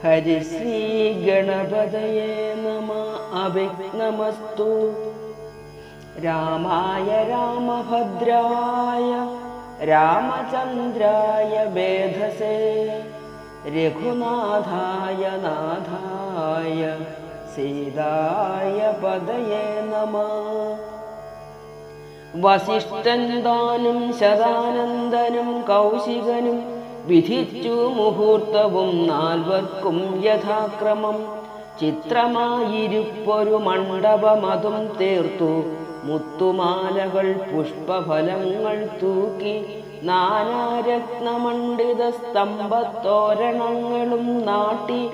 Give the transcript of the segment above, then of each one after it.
ഹരിശ്രീ ഗണപതയേ നമ. അവിഘ്നമസ്തു. രാമായ രാമഭദ്രായ രാമചന്ദ്രായ വേധസേ രഘുനാഥായ നാഥായ സീതായ പദയേ നമ. വസിഷ്ഠൻ താനും ശതാനന്ദനും കൗശികനും വിധിച്ചു മുഹൂർത്തവും നാൽവർക്കും യഥാക്രമം. ചിത്രമായിരിപ്പൊരു മണ്ഡപമതും തീർത്തു. മുത്തുമാലകൾ പുഷ്പഫലങ്ങൾ തൂക്കി. നാനാരത്നമണ്ഡിത സ്തംഭത്തോരണങ്ങളും നാട്ടി.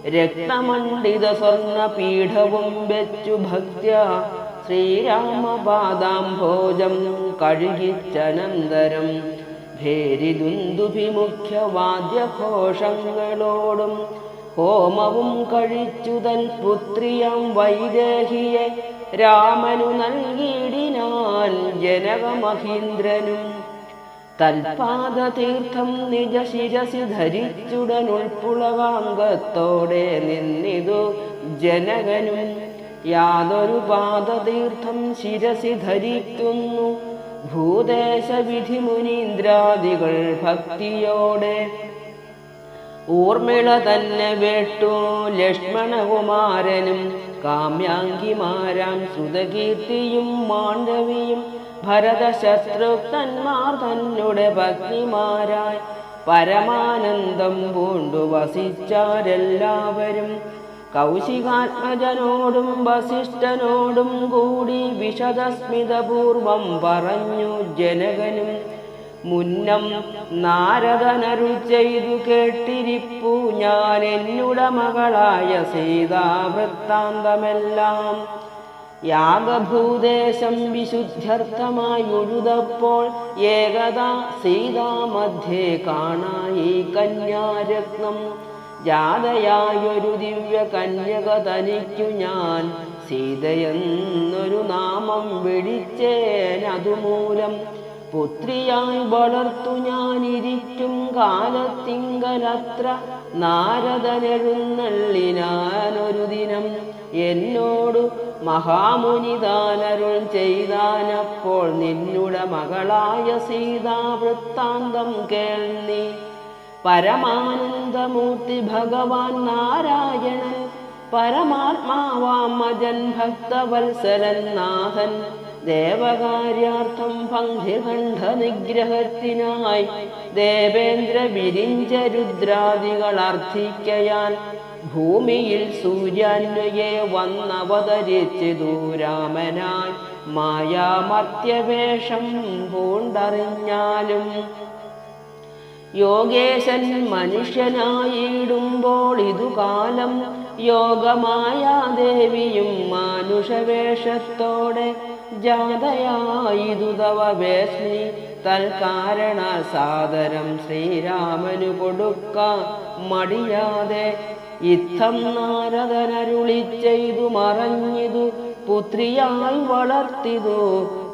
രത്നമണ്ഡിത സ്വർണപീഠവും വെച്ചു ഭക്ത്യാ ശ്രീരാമപാദാംഭോജം കഴുകിച്ചനന്തരം ഭേരിദുന്ദുഭിമുഖ്യവാദ്യഘോഷങ്ങളോടും ഹോമവും കഴിച്ചുതൻ പുത്രിയം വൈദേഹിയെ രാമനു നൽകിയിടിനാൻ ജനകമഹീന്ദ്രനും. തൽപാദതീർത്ഥം നിജ ശിരസി ധരിച്ചുടനുൾപ്പുളവാംഗത്തോടെ നിന്നിതു ജനകനും. യാതൊരു പാദതീർത്ഥം ശിരസി ധരിക്കുന്നു ഭൂദേശവിധി മുനീന്ദ്രാദികൾ ഭക്തിയോടെ. ഊർമിള തന്നെ വേട്ടു ലക്ഷ്മണകുമാരനും കാമ്യാംഗിമാരാം ശ്രുതകീർത്തിയും മാണ്ഡവിയും ഭരതശത്രുഘ്നന്മാർ തന്നെ പത്നിമാരായി പരമാനന്ദം പൂണ്ടു വസിച്ചാരെല്ലാവരും. കൗശികാത്മജനോടും വസിഷ്ഠനോടും കൂടി വിശദസ്മിതപൂർവം പറഞ്ഞു ജനകനും. മുന്നം നാരദനരുൾ ചെയ്തു കേട്ടിരിപ്പു ഞാൻ എന്നുട മകളായ സീതാവൃത്താന്തമെല്ലാം. യാഗഭൂദേശം വിശുദ്ധ്യർത്ഥമായി ഉഴുതപ്പോൾ ഏകദാ സീതാമധ്യേ കാണായി കന്യാരത്നം. ജാതയായൊരു ദിവ്യ കന്യക തനിക്കു ഞാൻ സീതയെന്നൊരു നാമം വിളിച്ചേനതുമൂലം. പുത്രിയായി വളർത്തു ഞാനിരിക്കും കാലത്തിങ്കലത്ര നാരദനെഴുന്നള്ളിനാനൊരു ദിനം. എന്നോടു മഹാമുനിതാനരുൾ ചെയ്താനപ്പോൾ നിന്നുട മകളായ സീതാവൃത്താന്തം കേൾന്നി. പരമാനന്ദമൂർത്തി ഭഗവാൻ നാരായണൻ പരമാത്മാവാമജൻ ഭക്തവത്സരൻ നാഥൻ. ദേവകാര്യാർത്ഥം പങ്ക്തിഖണ്ഡ നിഗ്രഹത്തിനായി ദേവേന്ദ്ര വിരിഞ്ച രുദ്രാദികൾ അർത്ഥിക്കയാൽ ഭൂമിയിൽ സൂര്യാന്വയെ വന്നവതരിച്ചിതു രാമനായി. മായാമർത്യവേഷം പൂണ്ടറിഞ്ഞാലും യോഗേശൻ മനുഷ്യനായിടുമ്പോൾ ഇതുകാലം യോഗമായാദേവിയും മാനുഷവേഷത്തോടെ ജാതയായിതു തവ വേസ്മി. തൽക്കാരണ സാദരം ശ്രീരാമനു കൊടുക്ക മടിയാതെ ഇത്തം നാരദനരുളി ചെയ്തു മറഞ്ഞിതു പുത്രിയായി വളർത്തിതു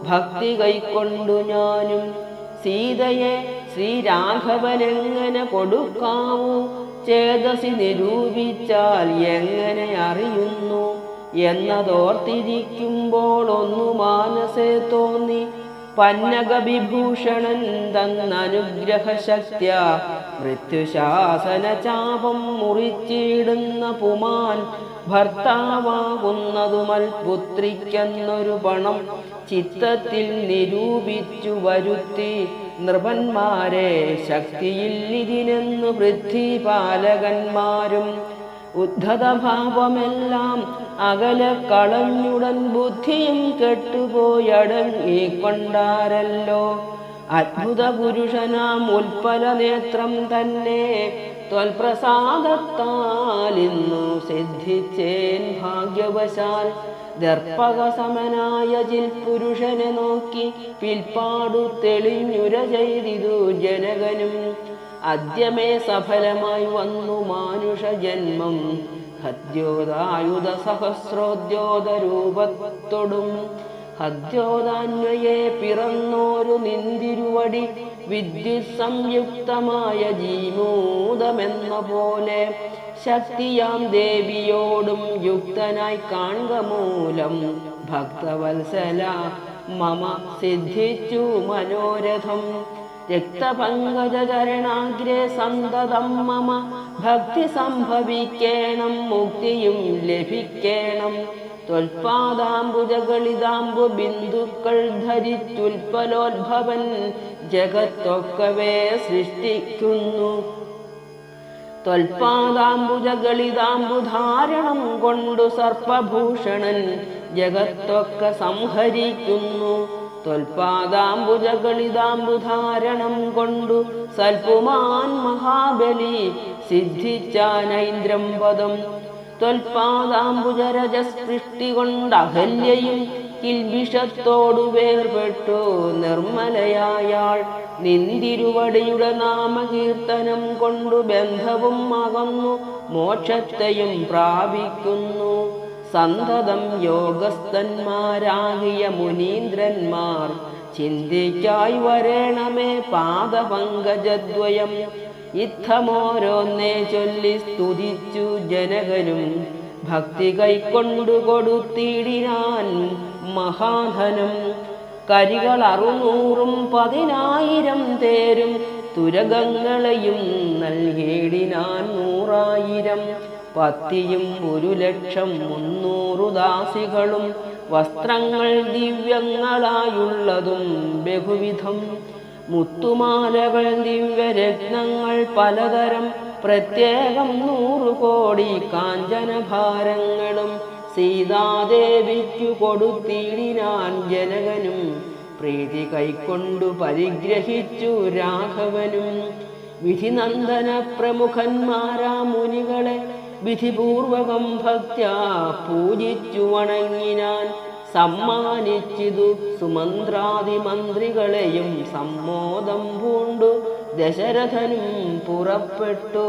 ഭക്തി കൈക്കൊണ്ടു ഞാനും. സീതയെ ശ്രീരാഘവനെങ്ങനെ കൊടുക്കാവൂ ചേതസി നിരൂപിച്ചാൽ എങ്ങനെ അറിയുന്നു എന്നതോർത്തിരിക്കുമ്പോൾ ഒന്നു മാനസേ തോന്നി. പന്നകവിഭൂഷണൻ തന്നനുഗ്രഹശക്ത്യാ മൃത്യുശാസന ചാപം മുറിച്ചിടുന്ന പുമാൻ ഭർത്താവാകുന്നതുമൽ പുത്രിക്കെന്നൊരു പണം ചിത്തത്തിൽ നിരൂപിച്ചു വരുത്തി. നൃപന്മാരെ ശക്തിയില്ലിതിനെന്നു പൃഥ്വിപാലകന്മാരും ഉദ്ധതഭാവമെല്ലാം അകലെ കളഞ്ഞുടൻ ബുദ്ധിയും കെട്ടുപോയടങ്ങിക്കൊണ്ടാരല്ലോ. അദ്ഭുത പുരുഷനാം ഉൽപ്പല നേത്രം തന്നെ ത്വൽപ്രസാദത്താലിന്നു സിദ്ധിച്ചേൻ ഭാഗ്യവശാൽ. ദർപ്പകസമനായ ജിൽപുരുഷനെ നോക്കി പിൽപ്പാടു തെളിഞ്ഞുര ചെയ്തിതു ജനകനും. അദ്യമേ സഫലമായി വന്നു മാനുഷ ജന്മം ഹദ്യോദായുധ സഹസ്രോദ്യോതരൂപത്തൊടും ഹദ്യോദാന്വയെ പിറന്നോരു നിന്തിരുവടി വിദ്യുത് സംയുക്തമായ ജീമൂതമെന്ന പോലെ ശക്തിയാം ദേവിയോടും യുക്തനായി കാൺക മൂലം ഭക്തവത്സല മമ സിദ്ധിച്ചു മനോരഥം രക്തപങ്കജചരണാഗ്രേ സന്തതം മമ ഭക്തി സംഭവിക്കേണം മുക്തിയും ലഭിക്കേണം ത്വൽപാദാംബുജഗളിതാംബു ബിന്ദുക്കൾ ധരിച്ചുൽപ്പലോദ്ഭവൻ ജഗത്തൊക്കവേ സൃഷ്ടിക്കുന്നു ത്വൽപാദാംബുജഗളിതാംബുധാരണം കൊണ്ടു സർപ്പഭൂഷണൻ ജഗത്തൊക്കെ സംഹരിക്കുന്നു ത്വൽപാദാംബുജഗളിതാംബുധാരണം കൊണ്ടു സൽപുമാൻ മഹാബലി സിദ്ധിച്ചാനൈന്ദ്രം പദം ത്വൽപാദാംബുജരജസ്പൃഷ്ടി കൊണ്ട് അഹല്യയും കിൽബിഷത്തോടു വേർപെട്ടു നിർമ്മലയായാൾ നിന്തിരുവടിയുടെ നാമകീർത്തനം കൊണ്ടു ബന്ധവും അകന്നു മോക്ഷത്തെയും പ്രാപിക്കുന്നു സന്തതം യോഗസ്ഥന്മാരാകിയ മുനീന്ദ്രന്മാർ ചിന്തിക്കായി വരേണമേ പാദപങ്കജദ്വയം ഇത്തമോരോന്നേ ചൊല്ലി സ്തുതിച്ചു ജനകനും ഭക്തി കൈക്കൊണ്ടു കൊടുത്തിടിനാൻ മഹാധനം കരികൾ 600 10,000 തേരും തുരകങ്ങളെയും നൽകിയിടിനാൻ 100,000 പത്തിയും 1,00,300 ദാസികളും വസ്ത്രങ്ങൾ ദിവ്യങ്ങളായുള്ളതും ബഹുവിധം മുത്തുമാലകൾ ദിവ്യരത്നങ്ങൾ പലതരം പ്രത്യേകം 100 കോടി കാഞ്ചനഭാരങ്ങളും സീതാദേവിക്കു കൊടുത്തിടിനാൻ ജനകനും പ്രീതി കൈക്കൊണ്ടു പരിഗ്രഹിച്ചു രാഘവനും വിധിനന്ദന പ്രമുഖന്മാരാ മുനികളെ വിധിപൂർവകം ഭക്ത്യാ പൂജിച്ചു വണങ്ങിനാൻ സമ്മാനിച്ചിതു സുമന്ത്രാദിമന്ത്രികളെയും സമ്മോദം പൂണ്ടു ദശരഥനും പുറപ്പെട്ടു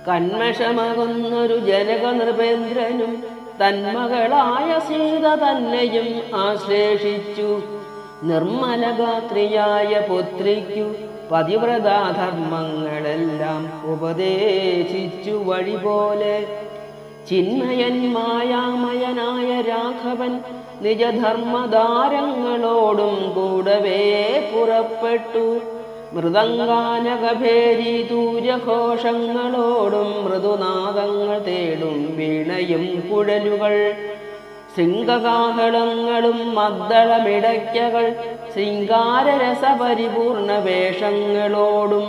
കന്മഷമകുന്നൊരു ജനക നൃപേന്ദ്രനും തന്മകളായ സീത തന്നെയും ആശ്ലേഷിച്ചു നിർമ്മലഗാത്രിയായ പുത്രിക്കു പതിവ്രതാധർമ്മങ്ങളെല്ലാം ഉപദേശിച്ചു വഴി പോലെ ചിന്മയൻ മായാമയനായ രാഘവൻ നിജധർമ്മധാരങ്ങളോടും കൂടവേ പുറപ്പെട്ടു മൃദംഗാനകഭേരി തൂര്യഘോഷങ്ങളോടും മൃദുനാദങ്ങൾ തേടും വീണയും കുഴലുകൾ ശൃംഗകാഹളങ്ങളും മദ്ദളമിടയ്ക്കകൾ ശൃംഗാരരസപരിപൂർണ വേഷങ്ങളോടും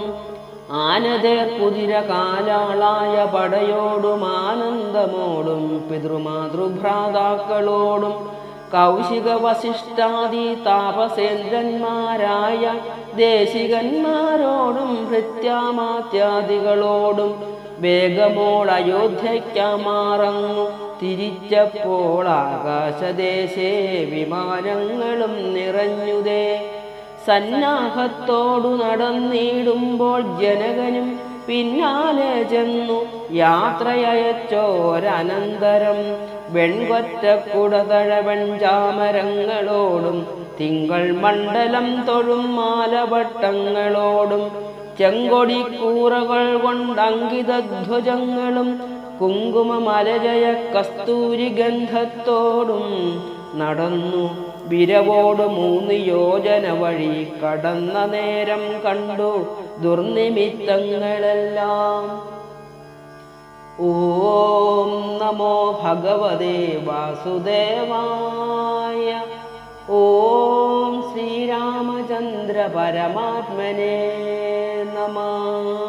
ആനതേർ കുതിര കാലാളായ പടയോടും ആനന്ദമോടും പിതൃമാതൃഭ്രാതാക്കളോടും കൗശിക വസിഷ്ഠാദി താപസേന്ദ്രന്മാരായ ദേശികന്മാരോടും ഭൃത്യാമാത്യാദികളോടും വേഗമോടയോധ്യയ്ക്കമാറങ്ങു തിരിച്ചപ്പോൾ ആകാശദേശേ വിമാനങ്ങളും നിറഞ്ഞുതേ സന്നാഹത്തോടു നടന്നിടുമ്പോൾ ജനകനും പിന്നാലെ ചെന്നു യാത്രയച്ചോരനന്തരം വെൺകൊറ്റക്കുടതഴവെൺചാമരങ്ങളോടും തിങ്കൾ മണ്ഡലം തൊഴും മാലവട്ടങ്ങളോടും ചെങ്കൊടിക്കൂറകൾ കൊണ്ടങ്കിതധ്വജങ്ങളും കുങ്കുമമലജയ കസ്തൂരി ഗന്ധത്തോടും നടന്നു വിരവോട് 3 യോജന വഴി കടന്ന നേരം കണ്ടു ദുർനിമിത്തങ്ങളെല്ലാം. ഓം നമോ ഭഗവതേ വാസുദേവായ. ഓം ശ്രീരാമചന്ദ്ര പരമാത്മനേ നമഃ.